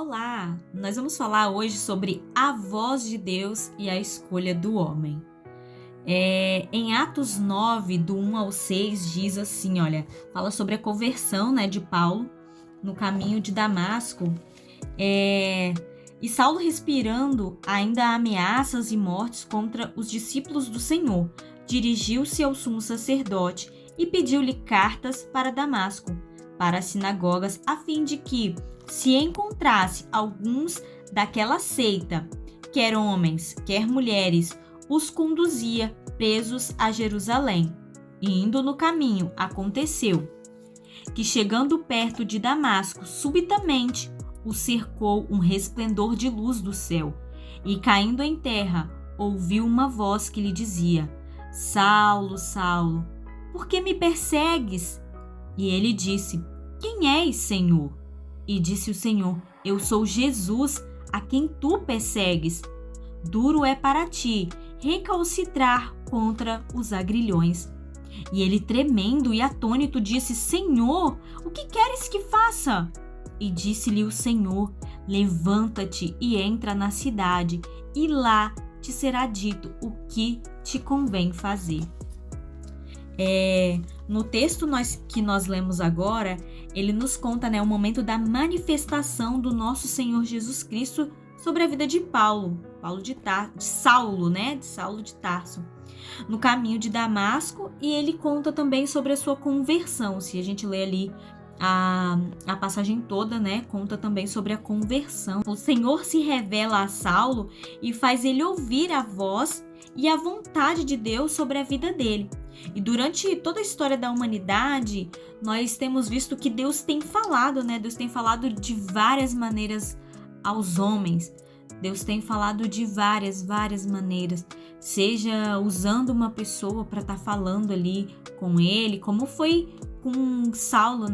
Olá! Nós vamos falar hoje sobre a voz de Deus e a escolha do homem. Em Atos 9, do 1 ao 6, diz assim, fala sobre a conversão, de Paulo no caminho de Damasco. E Saulo, respirando ainda ameaças e mortes contra os discípulos do Senhor, dirigiu-se ao sumo sacerdote e pediu-lhe cartas para Damasco, para as sinagogas, a fim de que, se encontrasse alguns daquela seita, quer homens, quer mulheres, os conduzia presos a Jerusalém. E indo no caminho, aconteceu que, chegando perto de Damasco, subitamente o cercou um resplendor de luz do céu, e caindo em terra, ouviu uma voz que lhe dizia: Saulo, Saulo, por que me persegues? E ele disse: Quem és, Senhor? E disse o Senhor: Eu sou Jesus, a quem tu persegues. Duro é para ti recalcitrar contra os agrilhões. E ele, tremendo e atônito, disse: Senhor, o que queres que faça? E disse-lhe o Senhor: Levanta-te e entra na cidade, e lá te será dito o que te convém fazer. No texto que nós lemos agora, ele nos conta o momento da manifestação do nosso Senhor Jesus Cristo sobre a vida de Saulo de Tarso, no caminho de Damasco, e ele conta também sobre a sua conversão. Se a gente lê ali a passagem toda, conta também sobre a conversão. O Senhor se revela a Saulo e faz ele ouvir a voz e a vontade de Deus sobre a vida dele. E durante toda a história da humanidade, nós temos visto que Deus tem falado, Deus tem falado de várias maneiras aos homens. Deus tem falado de várias maneiras, seja usando uma pessoa para estar falando ali com ele, como foi com Saulo,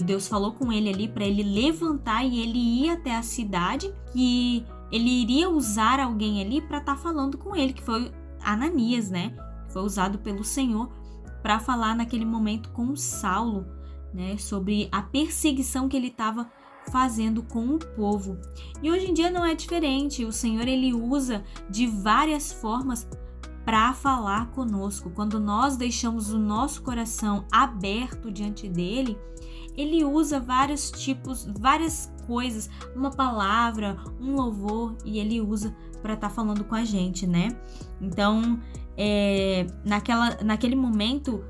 Deus falou com ele ali para ele levantar e ele ir até a cidade, que ele iria usar alguém ali para estar falando com ele, que foi Ananias, Foi usado pelo Senhor para falar naquele momento com Saulo, sobre a perseguição que ele estava fazendo com o povo. E hoje em dia não é diferente. O Senhor, ele usa de várias formas para falar conosco. Quando nós deixamos o nosso coração aberto diante dele, ele usa várias coisas, uma palavra, um louvor, e ele usa para estar falando com a gente, Então, naquele momento,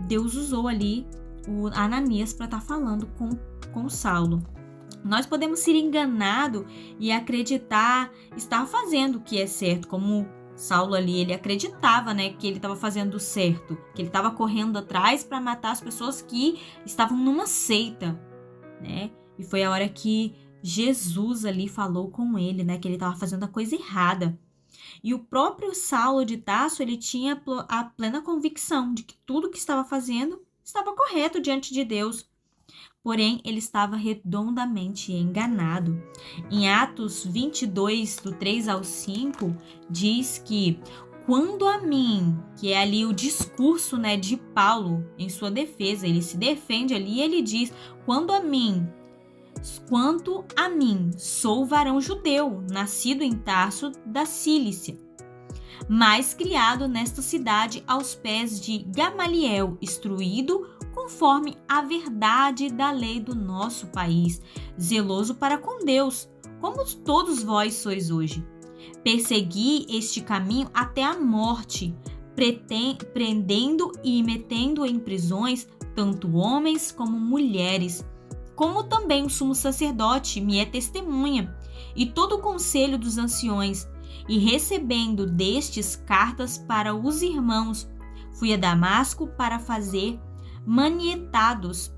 Deus usou ali o Ananias para estar falando com Saulo. Nós podemos ser enganados e acreditar estar fazendo o que é certo, como Saulo ali, ele acreditava, que ele estava fazendo certo, que ele estava correndo atrás para matar as pessoas que estavam numa seita, E foi a hora que Jesus ali falou com ele, que ele estava fazendo a coisa errada. E o próprio Saulo de Tarso, ele tinha a plena convicção de que tudo que estava fazendo estava correto diante de Deus. Porém, ele estava redondamente enganado. Em Atos 22, do 3 ao 5, diz que quando a mim, que é ali o discurso de Paulo em sua defesa, ele se defende ali e ele diz: quanto a mim, sou varão judeu, nascido em Tarso da Cilícia, mas criado nesta cidade aos pés de Gamaliel, instruído conforme a verdade da lei do nosso país, zeloso para com Deus, como todos vós sois hoje. Persegui este caminho até a morte, prendendo e metendo em prisões tanto homens como mulheres, como também o sumo sacerdote me é testemunha, e todo o conselho dos anciões, e recebendo destes cartas para os irmãos, fui a Damasco para fazer manietados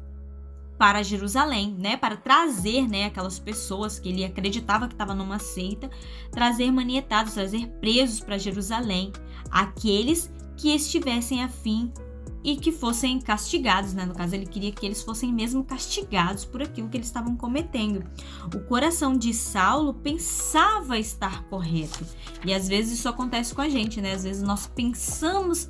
para Jerusalém, para trazer, aquelas pessoas que ele acreditava que estavam numa seita, trazer manietados, trazer presos para Jerusalém, aqueles que estivessem afim e que fossem castigados, No caso, ele queria que eles fossem mesmo castigados por aquilo que eles estavam cometendo. O coração de Saulo pensava estar correto. E às vezes isso acontece com a gente, Às vezes nós pensamos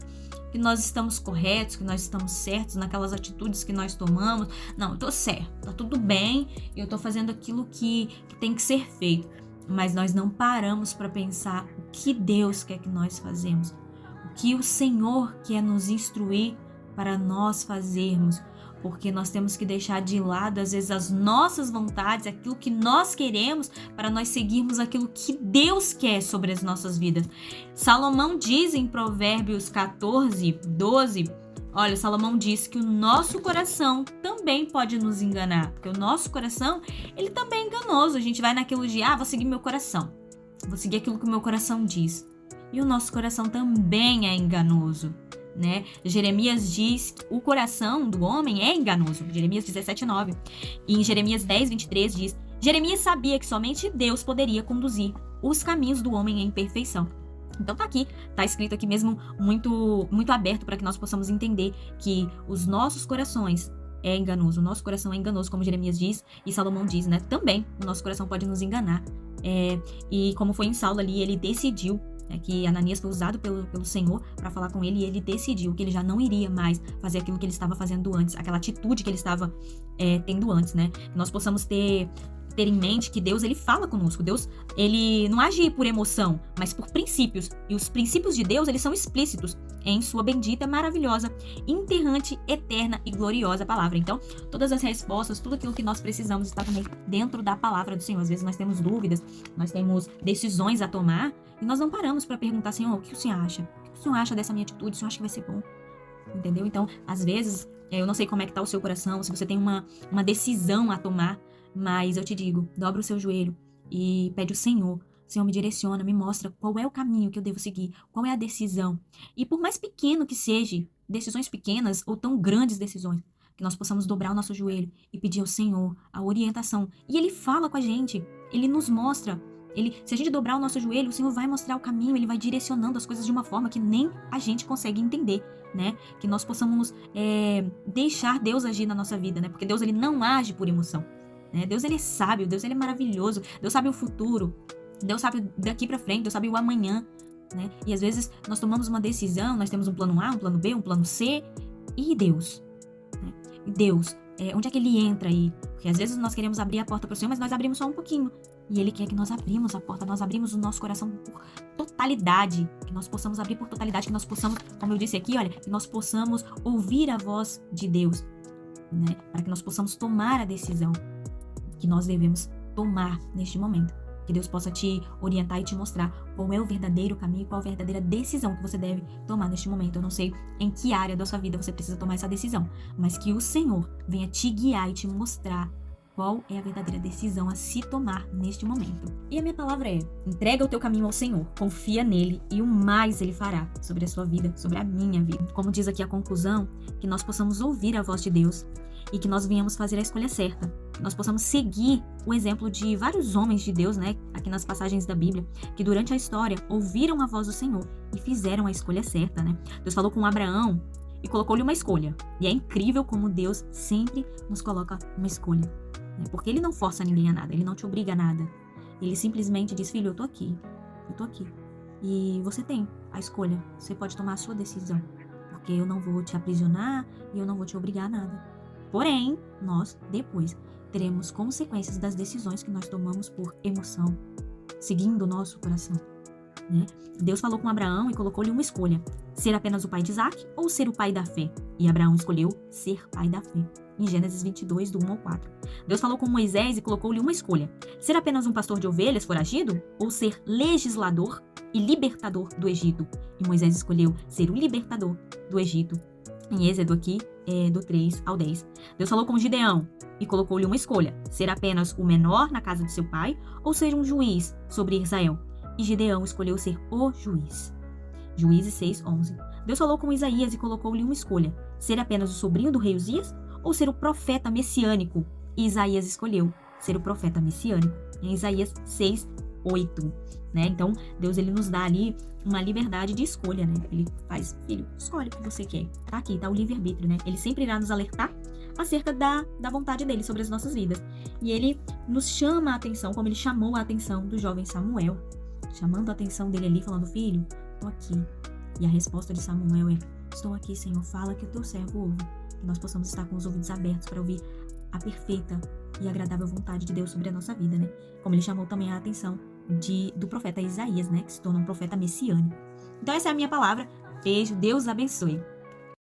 que nós estamos corretos, que nós estamos certos naquelas atitudes que nós tomamos. Não, eu tô certo, tá tudo bem, eu tô fazendo aquilo que tem que ser feito. Mas nós não paramos para pensar o que Deus quer que nós fazemos, o que o Senhor quer nos instruir para nós fazermos, porque nós temos que deixar de lado, às vezes, as nossas vontades, aquilo que nós queremos, para nós seguirmos aquilo que Deus quer sobre as nossas vidas. Salomão diz em Provérbios 14, 12, olha, Salomão diz que o nosso coração também pode nos enganar, porque o nosso coração, ele também é enganoso. A gente vai naquilo de, vou seguir meu coração, vou seguir aquilo que o meu coração diz. E o nosso coração também é enganoso, né? Jeremias diz que o coração do homem é enganoso, Jeremias 17:9. E em Jeremias 10:23 diz: Jeremias sabia que somente Deus poderia conduzir os caminhos do homem em perfeição. Então tá escrito aqui mesmo muito, muito aberto para que nós possamos entender que os nossos corações é enganoso, o nosso coração é enganoso, como Jeremias diz e Salomão diz, né? Também o nosso coração pode nos enganar. E como foi em Saulo ali, ele decidiu, que Ananias foi usado pelo Senhor para falar com ele, e ele decidiu que ele já não iria mais fazer aquilo que ele estava fazendo antes, aquela atitude que ele estava tendo antes, né? Que nós possamos ter em mente que Deus, ele fala conosco. Deus, ele não age por emoção, mas por princípios. E os princípios de Deus, eles são explícitos em sua bendita, maravilhosa, enterrante, eterna e gloriosa palavra. Então, todas as respostas, tudo aquilo que nós precisamos está também dentro da palavra do Senhor. Às vezes nós temos dúvidas, nós temos decisões a tomar e nós não paramos para perguntar, Senhor, o que o Senhor acha? O que o Senhor acha dessa minha atitude? O Senhor acha que vai ser bom? Entendeu? Então, às vezes, eu não sei como é que tá o seu coração, se você tem uma decisão a tomar, mas eu te digo, dobra o seu joelho e pede ao Senhor, me direciona, me mostra qual é o caminho que eu devo seguir, qual é a decisão. E por mais pequeno que seja, decisões pequenas ou tão grandes decisões, que nós possamos dobrar o nosso joelho e pedir ao Senhor a orientação. E Ele fala com a gente, Ele nos mostra. Se a gente dobrar o nosso joelho, o Senhor vai mostrar o caminho, Ele vai direcionando as coisas de uma forma que nem a gente consegue entender, né? Que nós possamos deixar Deus agir na nossa vida, né? Porque Deus, Ele não age por emoção, né? Deus, Ele é sábio, Deus, Ele é maravilhoso, Deus sabe o futuro, Deus sabe daqui pra frente, Deus sabe o amanhã, né? E às vezes nós tomamos uma decisão, nós temos um plano A, um plano B, um plano C, e Deus, né? E Deus, onde é que Ele entra aí? Porque às vezes nós queremos abrir a porta para o Senhor, mas nós abrimos só um pouquinho. E Ele quer que nós abrimos a porta, nós abrimos o nosso coração por totalidade, que nós possamos abrir por totalidade, que nós possamos, como eu disse aqui, olha, que nós possamos ouvir a voz de Deus, né? Para que nós possamos tomar a decisão que nós devemos tomar neste momento. Que Deus possa te orientar e te mostrar qual é o verdadeiro caminho, qual a verdadeira decisão que você deve tomar neste momento. Eu não sei em que área da sua vida você precisa tomar essa decisão, mas que o Senhor venha te guiar e te mostrar qual é a verdadeira decisão a se tomar neste momento. E a minha palavra é: entrega o teu caminho ao Senhor, confia nele e o mais Ele fará sobre a sua vida, sobre a minha vida. Como diz aqui a conclusão, que nós possamos ouvir a voz de Deus e que nós venhamos fazer a escolha certa. Que nós possamos seguir o exemplo de vários homens de Deus, né, aqui nas passagens da Bíblia, que durante a história ouviram a voz do Senhor e fizeram a escolha certa, né? Deus falou com Abraão e colocou-lhe uma escolha. E é incrível como Deus sempre nos coloca uma escolha, né? Porque Ele não força ninguém a nada, Ele não te obriga a nada. Ele simplesmente diz: filho, eu tô aqui. E você tem a escolha, você pode tomar a sua decisão, porque eu não vou te aprisionar e eu não vou te obrigar a nada. Porém, nós, depois, teremos consequências das decisões que nós tomamos por emoção, seguindo o nosso coração, né? Deus falou com Abraão e colocou-lhe uma escolha: ser apenas o pai de Isaac ou ser o pai da fé? E Abraão escolheu ser pai da fé. Em Gênesis 22, do 1 ao 4. Deus falou com Moisés e colocou-lhe uma escolha: ser apenas um pastor de ovelhas foragido ou ser legislador e libertador do Egito? E Moisés escolheu ser o libertador do Egito. Em Êxodo aqui, do 3 ao 10. Deus falou com Gideão e colocou-lhe uma escolha: ser apenas o menor na casa de seu pai ou ser um juiz sobre Israel? E Gideão escolheu ser o juiz. Juízes 6, 11. Deus falou com Isaías e colocou-lhe uma escolha: ser apenas o sobrinho do rei Uzias ou ser o profeta messiânico? E Isaías escolheu ser o profeta messiânico. Em Isaías 6, 8. Né? Então, Deus, Ele nos dá ali uma liberdade de escolha, né? Ele faz: filho, escolhe o que você quer. Tá aqui, tá o livre-arbítrio, né? Ele sempre irá nos alertar acerca da vontade dele sobre as nossas vidas. E Ele nos chama a atenção, como Ele chamou a atenção do jovem Samuel, chamando a atenção dele ali, falando: filho, tô aqui. E a resposta de Samuel é: Estou aqui, Senhor, fala que o teu servo ouve. Que nós possamos estar com os ouvidos abertos para ouvir a perfeita e agradável vontade de Deus sobre a nossa vida, né? Como ele chamou também a atenção do profeta Isaías, né? Que se torna um profeta messiânico. Então essa é a minha palavra. Beijo, Deus abençoe.